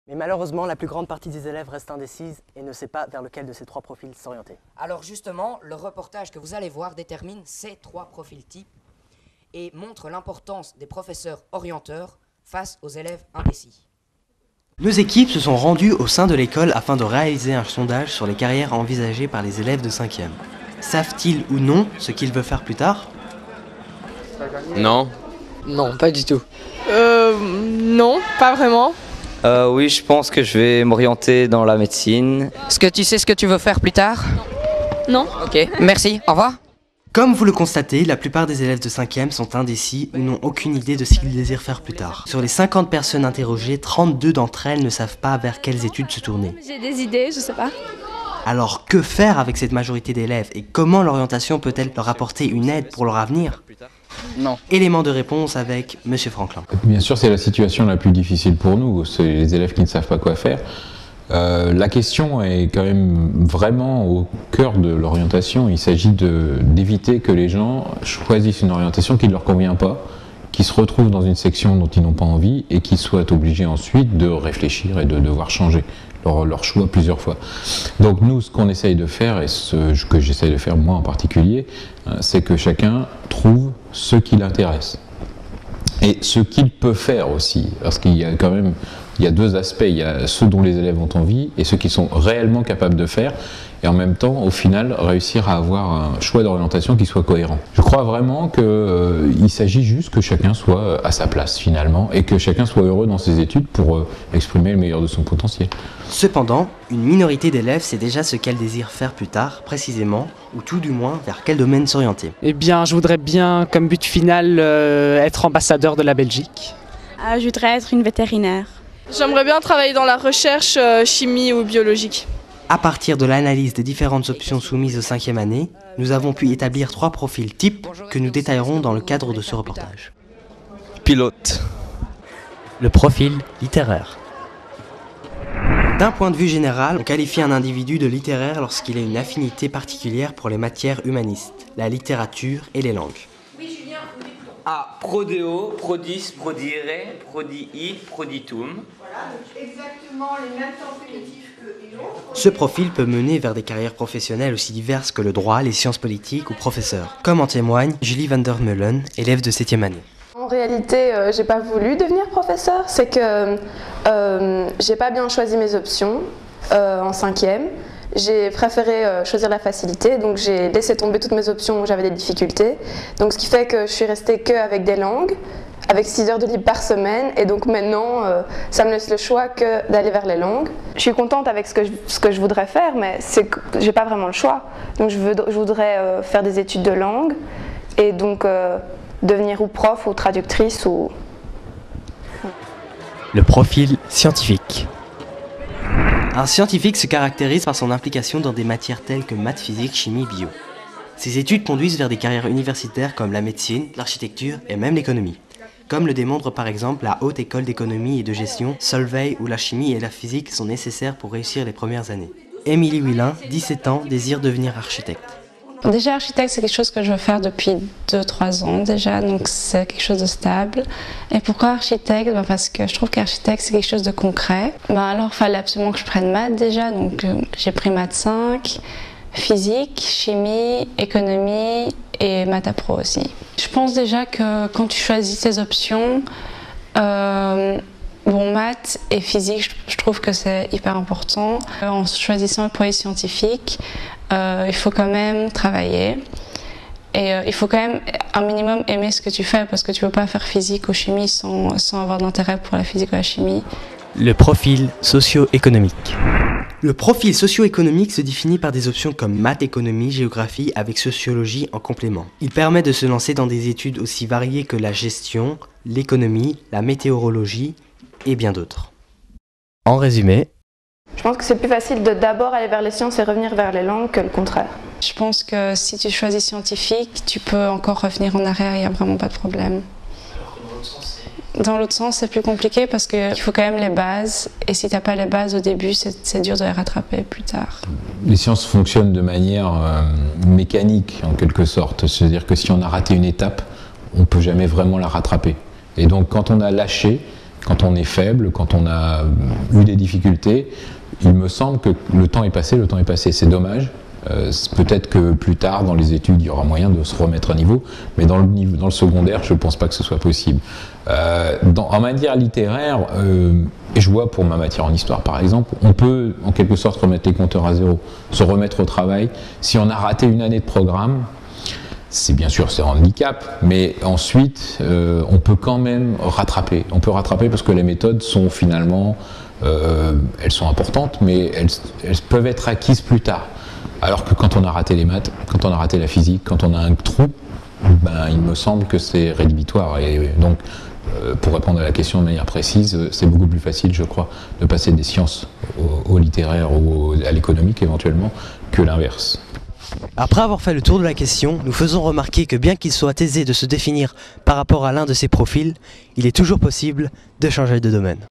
Mais malheureusement, la plus grande partie des élèves reste indécise et ne sait pas vers lequel de ces trois profils s'orienter. Alors justement, le reportage que vous allez voir détermine ces trois profils types et montre l'importance des professeurs orienteurs face aux élèves indécis. Nos équipes se sont rendues au sein de l'école afin de réaliser un sondage sur les carrières envisagées par les élèves de 5e. Savent-ils ou non ce qu'ils veulent faire plus tard? Non. Non, pas du tout. Non, pas vraiment. Oui, je pense que je vais m'orienter dans la médecine. Est-ce que tu sais ce que tu veux faire plus tard? Non. Ok, merci, au revoir. Comme vous le constatez, la plupart des élèves de 5e sont indécis ou n'ont aucune idée de ce qu'ils désirent faire plus tard. Sur les 50 personnes interrogées, 32 d'entre elles ne savent pas vers quelles études se tourner. J'ai des idées, je sais pas. Alors que faire avec cette majorité d'élèves et comment l'orientation peut-elle leur apporter une aide pour leur avenir? Non. Élément de réponse avec Monsieur Franklin. Bien sûr, c'est la situation la plus difficile pour nous, c'est les élèves qui ne savent pas quoi faire. La question est quand même vraiment au cœur de l'orientation. Il s'agit d'éviter que les gens choisissent une orientation qui ne leur convient pas, qui se retrouvent dans une section dont ils n'ont pas envie et qui soient obligés ensuite de réfléchir et de devoir changer leur choix plusieurs fois. Donc nous, ce qu'on essaye de faire, et ce que j'essaye de faire moi en particulier, c'est que chacun trouve ce qui l'intéresse. Et ce qu'il peut faire aussi, parce qu'il y a quand même deux aspects, il y a ceux dont les élèves ont envie et ceux qui sont réellement capables de faire, et en même temps, au final, réussir à avoir un choix d'orientation qui soit cohérent. Je crois vraiment qu'il s'agit juste que chacun soit à sa place finalement, et que chacun soit heureux dans ses études pour exprimer le meilleur de son potentiel. Cependant, une minorité d'élèves sait déjà ce qu'elle désire faire plus tard, précisément, ou tout du moins vers quel domaine s'orienter. Eh bien, je voudrais bien, comme but final, être ambassadeur de la Belgique. Je voudrais être une vétérinaire. J'aimerais bien travailler dans la recherche chimie ou biologique. À partir de l'analyse des différentes options soumises aux 5e année, nous avons pu établir 3 profils types que nous détaillerons dans le cadre de ce reportage. Pilote. Le profil littéraire. D'un point de vue général, on qualifie un individu de littéraire lorsqu'il a une affinité particulière pour les matières humanistes, la littérature et les langues. Ah, prodeo, prodis, prodire, prodii, proditum. Voilà, donc exactement les mêmes temps cognitifs que les autres. Ce profil peut mener vers des carrières professionnelles aussi diverses que le droit, les sciences politiques ou professeur. Comme en témoigne Julie van der Meulen, élève de 7e année. En réalité, j'ai pas voulu devenir professeur, c'est que j'ai pas bien choisi mes options en 5e. J'ai préféré choisir la facilité, donc j'ai laissé tomber toutes mes options où j'avais des difficultés. Donc ce qui fait que je suis restée qu'avec des langues, avec 6 heures de libre par semaine, et donc maintenant ça me laisse le choix que d'aller vers les langues. Je suis contente avec ce que je voudrais faire, mais c'est que j'ai pas vraiment le choix. Donc je voudrais faire des études de langue, et donc devenir ou prof ou traductrice ou... Le profil scientifique. Un scientifique se caractérise par son implication dans des matières telles que maths, physique, chimie, bio. Ses études conduisent vers des carrières universitaires comme la médecine, l'architecture et même l'économie. Comme le démontre par exemple la Haute École d'économie et de gestion, Solvay, où la chimie et la physique sont nécessaires pour réussir les premières années. Émilie Huilin, 17 ans, désire devenir architecte. Déjà, architecte, c'est quelque chose que je veux faire depuis 2-3 ans déjà, donc c'est quelque chose de stable. Et pourquoi architecte? Parce que je trouve qu'architecte, c'est quelque chose de concret. Alors, il fallait absolument que je prenne maths déjà, donc j'ai pris maths 5, physique, chimie, économie et maths pro aussi. Je pense déjà que quand tu choisis tes options, maths et physique, je trouve que c'est hyper important. En choisissant le projet scientifique, il faut quand même travailler et il faut quand même un minimum aimer ce que tu fais parce que tu ne peux pas faire physique ou chimie sans avoir d'intérêt pour la physique ou la chimie. Le profil socio-économique. Le profil socio-économique se définit par des options comme maths, économie, géographie avec sociologie en complément. Il permet de se lancer dans des études aussi variées que la gestion, l'économie, la météorologie et bien d'autres. En résumé, Je pense que c'est plus facile de d'abord aller vers les sciences et revenir vers les langues que le contraire. Je pense que si tu choisis scientifique, tu peux encore revenir en arrière, il n'y a vraiment pas de problème. Dans l'autre sens, c'est plus compliqué parce qu'il faut quand même les bases, et si tu n'as pas les bases au début, c'est dur de les rattraper plus tard. Les sciences fonctionnent de manière mécanique, en quelque sorte. C'est-à-dire que si on a raté une étape, on ne peut jamais vraiment la rattraper. Et donc, quand on a lâché, quand on est faible, quand on a eu des difficultés, il me semble que le temps est passé, c'est dommage. Peut-être que plus tard, dans les études, il y aura moyen de se remettre à niveau, mais dans le secondaire, je ne pense pas que ce soit possible. En matière littéraire, et je vois pour ma matière en histoire par exemple, on peut en quelque sorte remettre les compteurs à zéro, se remettre au travail. Si on a raté une année de programme, c'est bien sûr c'est un handicap, mais ensuite on peut quand même rattraper. On peut rattraper parce que les méthodes sont finalement, elles sont importantes, mais elles peuvent être acquises plus tard. Alors que quand on a raté les maths, quand on a raté la physique, quand on a un trou, il me semble que c'est rédhibitoire. Et donc, pour répondre à la question de manière précise, c'est beaucoup plus facile, je crois, de passer des sciences au littéraire ou à l'économique éventuellement, que l'inverse. Après avoir fait le tour de la question, nous faisons remarquer que bien qu'il soit aisé de se définir par rapport à l'un de ces profils, il est toujours possible de changer de domaine.